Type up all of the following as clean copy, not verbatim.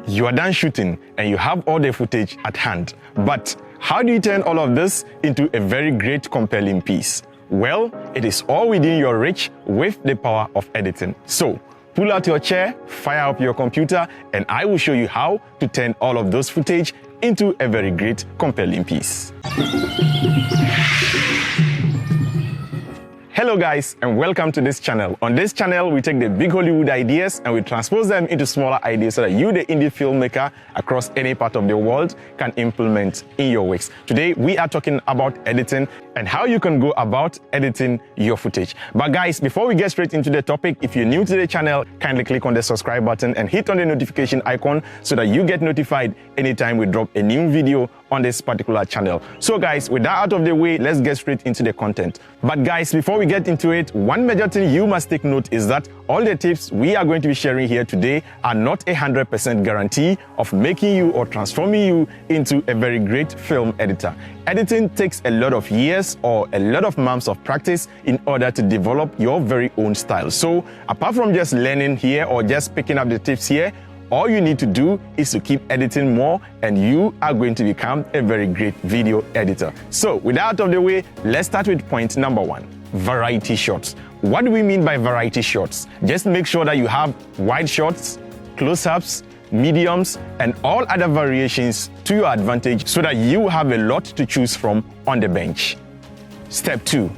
You are done shooting and you have all the footage at hand. But how do you turn all of this into a very great, compelling piece? Well, it is all within your reach with the power of editing. So, pull out your chair, fire up your computer, and I will show you how to turn all of those footage into a very great, compelling piece. Hello guys, and welcome to this channel. On this channel, we take the big Hollywood ideas and we transpose them into smaller ideas so that you, the indie filmmaker across any part of the world, can implement in your works. Today, we are talking about editing and how you can go about editing your footage. But guys, before we get straight into the topic, if you're new to the channel, kindly click on the subscribe button and hit on the notification icon so that you get notified anytime we drop a new video on this particular channel. So guys, with that out of the way, let's get straight into the content. But guys, before we get into it, one major thing you must take note is that all the tips we are going to be sharing here today are not 100% guarantee of making you or transforming you into a very great film editor. Editing takes a lot of years or a lot of months of practice in order to develop your very own style. So apart from just learning here or just picking up the tips here, all you need to do is to keep editing more and you are going to become a very great video editor. So with that out of the way, let's start with point number one, variety shots. What do we mean by variety shots? Just make sure that you have wide shots, close-ups, mediums, and all other variations to your advantage so that you have a lot to choose from on the bench. Step 2,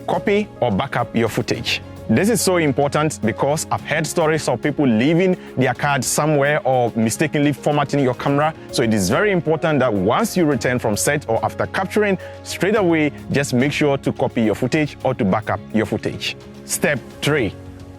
copy or backup your footage. This is so important because I've heard stories of people leaving their card somewhere or mistakenly formatting your camera. So it is very important that once you return from set or after capturing, straight away, just make sure to copy your footage or to back up your footage. Step 3,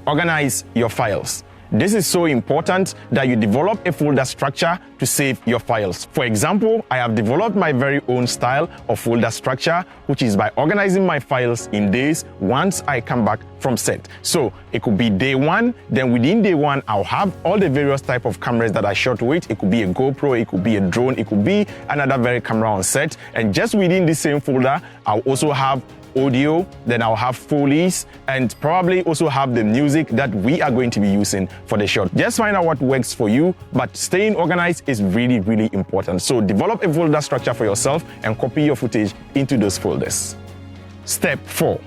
organize your files. This is so important that you develop a folder structure to save your files. For example, I have developed my very own style of folder structure, which is by organizing my files in days once I come back from set. So it could be day one, then within day one, I'll have all the various type of cameras that I shot with. It could be a GoPro, it could be a drone, it could be another very camera on set. And just within the same folder, I'll also have audio, then I'll have Foleys, and probably also have the music that we are going to be using for the shot. Just find out what works for you, but staying organized is really, really important. So develop a folder structure for yourself and copy your footage into those folders. Step 4,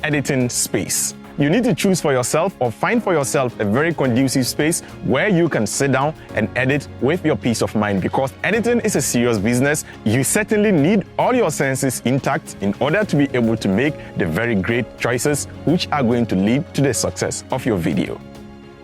editing space. You need to choose for yourself or find for yourself a very conducive space where you can sit down and edit with your peace of mind, because editing is a serious business. You certainly need all your senses intact in order to be able to make the very great choices which are going to lead to the success of your video.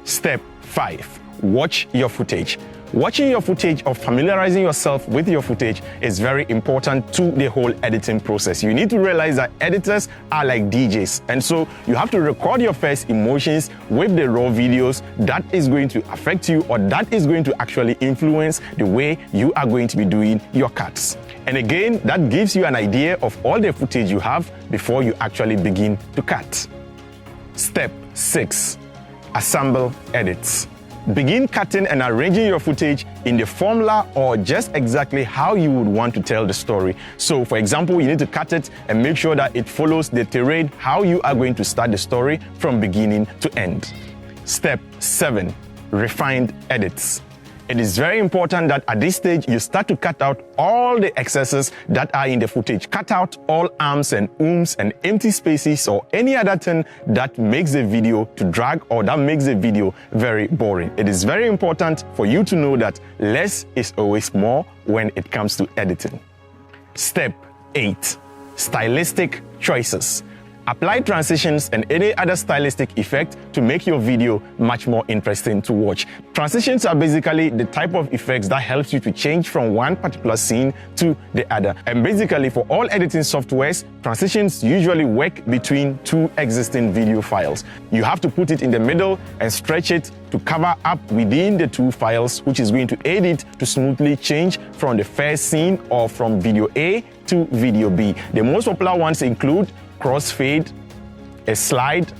Step 5, watch your footage. Watching your footage or familiarizing yourself with your footage is very important to the whole editing process. You need to realize that editors are like DJs, and so you have to record your first emotions with the raw videos that is going to affect you or that is going to actually influence the way you are going to be doing your cuts. And again, that gives you an idea of all the footage you have before you actually begin to cut. Step 6, assemble edits. Begin cutting and arranging your footage in the formula or just exactly how you would want to tell the story. So for example, you need to cut it and make sure that it follows the terrain, how you are going to start the story from beginning to end. Step 7, refined edits. It is very important that at this stage, you start to cut out all the excesses that are in the footage. Cut out all arms and ooms and empty spaces or any other thing that makes the video to drag or that makes the video very boring. It is very important for you to know that less is always more when it comes to editing. Step 8, stylistic choices. Apply transitions and any other stylistic effect to make your video much more interesting to watch. Transitions are basically the type of effects that helps you to change from one particular scene to the other. And basically for all editing softwares, transitions usually work between two existing video files. You have to put it in the middle and stretch it to cover up within the two files, which is going to aid it to smoothly change from the first scene or from video A to video B. The most popular ones include crossfade, a slide,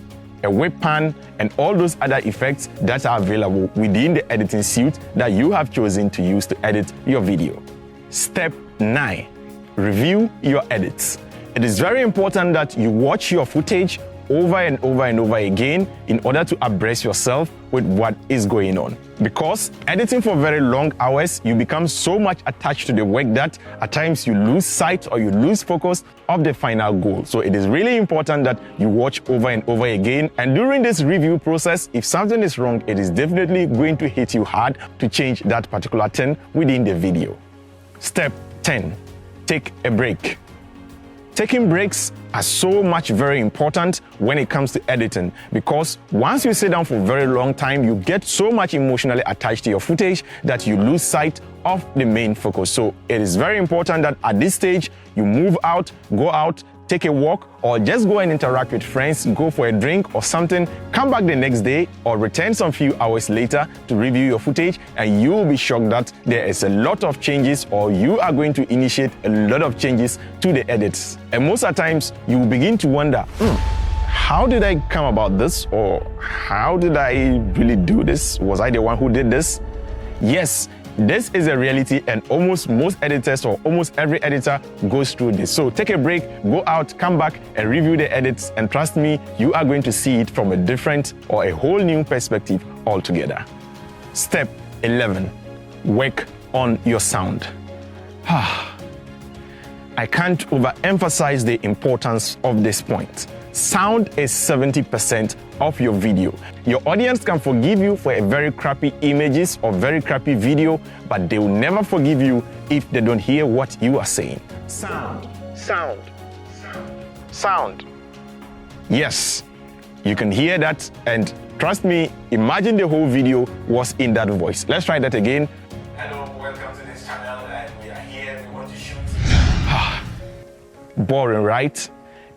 a whip pan, and all those other effects that are available within the editing suite that you have chosen to use to edit your video. Step 9, review your edits. It is very important that you watch your footage over and over and over again in order to abreast yourself with what is going on. Because editing for very long hours, you become so much attached to the work that at times you lose sight or you lose focus of the final goal. So it is really important that you watch over and over again. And during this review process, if something is wrong, it is definitely going to hit you hard to change that particular thing within the video. Step 10, take a break. Taking breaks are so much very important when it comes to editing, because once you sit down for a very long time, you get so much emotionally attached to your footage that you lose sight of the main focus. So it is very important that at this stage, you move out, go out, take a walk, or just go and interact with friends, go for a drink or something, come back the next day or return some few hours later to review your footage, and you will be shocked that there is a lot of changes, or you are going to initiate a lot of changes to the edits. And most of the times, you will begin to wonder, how did I come about this? Or how did I really do this? Was I the one who did this? Yes. This is a reality, and almost most editors or almost every editor goes through this. So take a break, go out, come back and review the edits, and trust me, you are going to see it from a different or a whole new perspective altogether. Step 11, work on your sound. I can't overemphasize the importance of this point. Sound is 70% of your video. Your audience can forgive you for a very crappy images or very crappy video, but they will never forgive you if they don't hear what you are saying. Sound, sound, sound, sound. Yes, you can hear that, and trust me, imagine the whole video was in that voice. Let's try that again. Hello, welcome to this channel, and we are here, we want to shoot. Boring, right?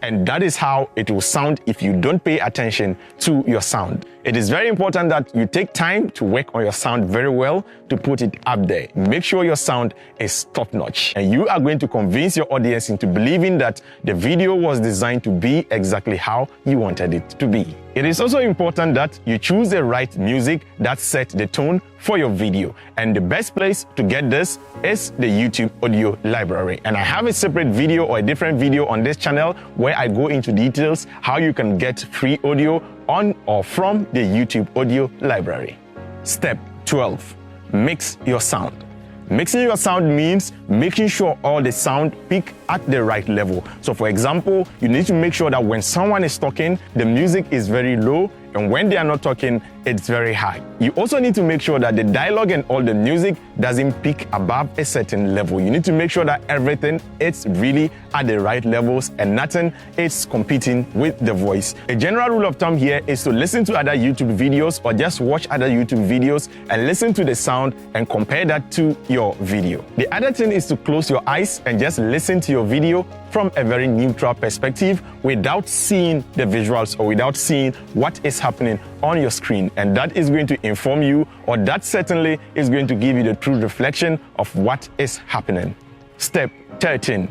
And that is how it will sound if you don't pay attention to your sound. It is very important that you take time to work on your sound very well to put it up there. Make sure your sound is top-notch. And you are going to convince your audience into believing that the video was designed to be exactly how you wanted it to be. It is also important that you choose the right music that sets the tone for your video. And the best place to get this is the YouTube audio library. And I have a separate video or a different video on this channel where I go into details how you can get free audio on or from the YouTube audio library. Step 12, mix your sound. Mixing your sound means making sure all the sound peak at the right level. So for example, you need to make sure that when someone is talking, the music is very low, and when they are not talking, it's very high. You also need to make sure that the dialogue and all the music doesn't peak above a certain level. You need to make sure that everything is really at the right levels and nothing is competing with the voice. A general rule of thumb here is to listen to other YouTube videos or just watch other YouTube videos and listen to the sound and compare that to your video. The other thing is to close your eyes and just listen to your video from a very neutral perspective without seeing the visuals or without seeing what is happening on your screen. And that is going to inform you, or that certainly is going to give you the true reflection of what is happening. Step 13,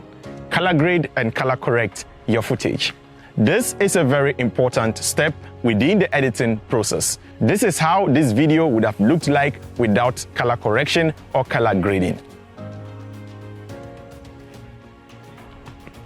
color grade and color correct your footage. This is a very important step within the editing process. This is how this video would have looked like without color correction or color grading.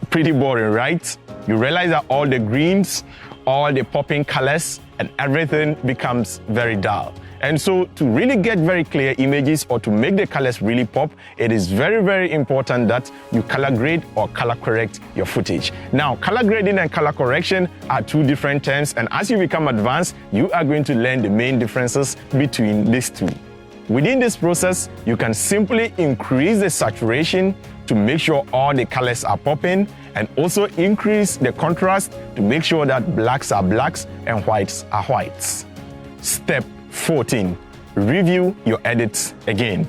Pretty boring, right? You realize that all the greens, all the popping colors, and everything becomes very dull. And so to really get very clear images or to make the colors really pop, it is very, very important that you color grade or color correct your footage. Now, color grading and color correction are two different terms, and as you become advanced, you are going to learn the main differences between these two. Within this process, you can simply increase the saturation to make sure all the colors are popping, and also increase the contrast to make sure that blacks are blacks and whites are whites. Step 14, review your edits again.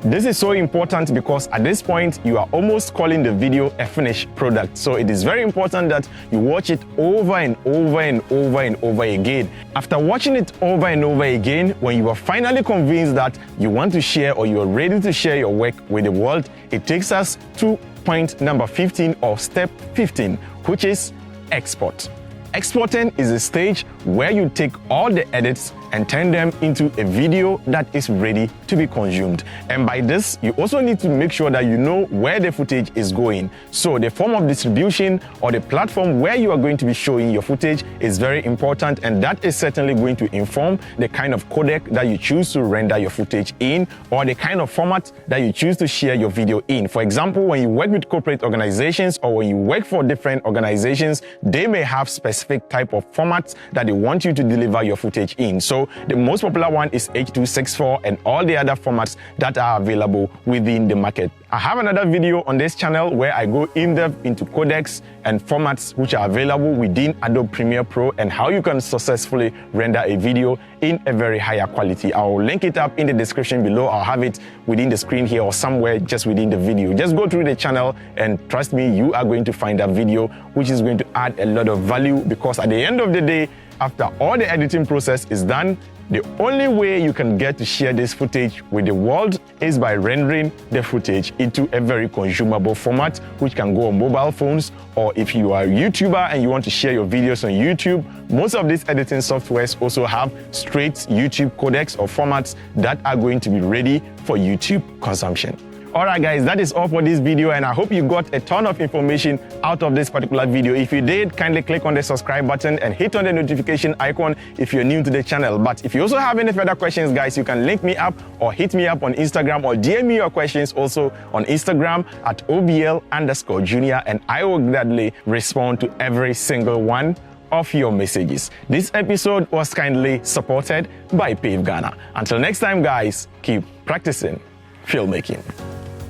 This is so important because at this point, you are almost calling the video a finished product. So it is very important that you watch it over and over and over and over again. After watching it over and over again, when you are finally convinced that you want to share or you are ready to share your work with the world, it takes us to point number 15 or step 15, which is export. Exporting is a stage where you take all the edits and turn them into a video that is ready to be consumed. And by this, you also need to make sure that you know where the footage is going. So the form of distribution or the platform where you are going to be showing your footage is very important, and that is certainly going to inform the kind of codec that you choose to render your footage in, or the kind of format that you choose to share your video in. For example, when you work with corporate organizations or when you work for different organizations, they may have specific type of formats that they want you to deliver your footage in. So the most popular one is H.264 and all the other formats that are available within the market. I have another video on this channel where I go in depth into codecs and formats which are available within Adobe Premiere Pro and how you can successfully render a video in a very higher quality. I will link it up in the description below. I'll have it within the screen here or somewhere just within the video. Just go through the channel and trust me, you are going to find that video which is going to add a lot of value, because at the end of the day, after all the editing process is done, the only way you can get to share this footage with the world is by rendering the footage into a very consumable format which can go on mobile phones, or if you are a YouTuber and you want to share your videos on YouTube, most of these editing softwares also have straight YouTube codecs or formats that are going to be ready for YouTube consumption. Alright guys, that is all for this video, and I hope you got a ton of information out of this particular video. If you did, kindly click on the subscribe button and hit on the notification icon if you're new to the channel. But if you also have any further questions, guys, you can link me up or hit me up on Instagram, or DM me your questions also on Instagram at OBL_Junior, and I will gladly respond to every single one of your messages. This episode was kindly supported by Pave Ghana. Until next time, guys, keep practicing filmmaking.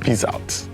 Peace out.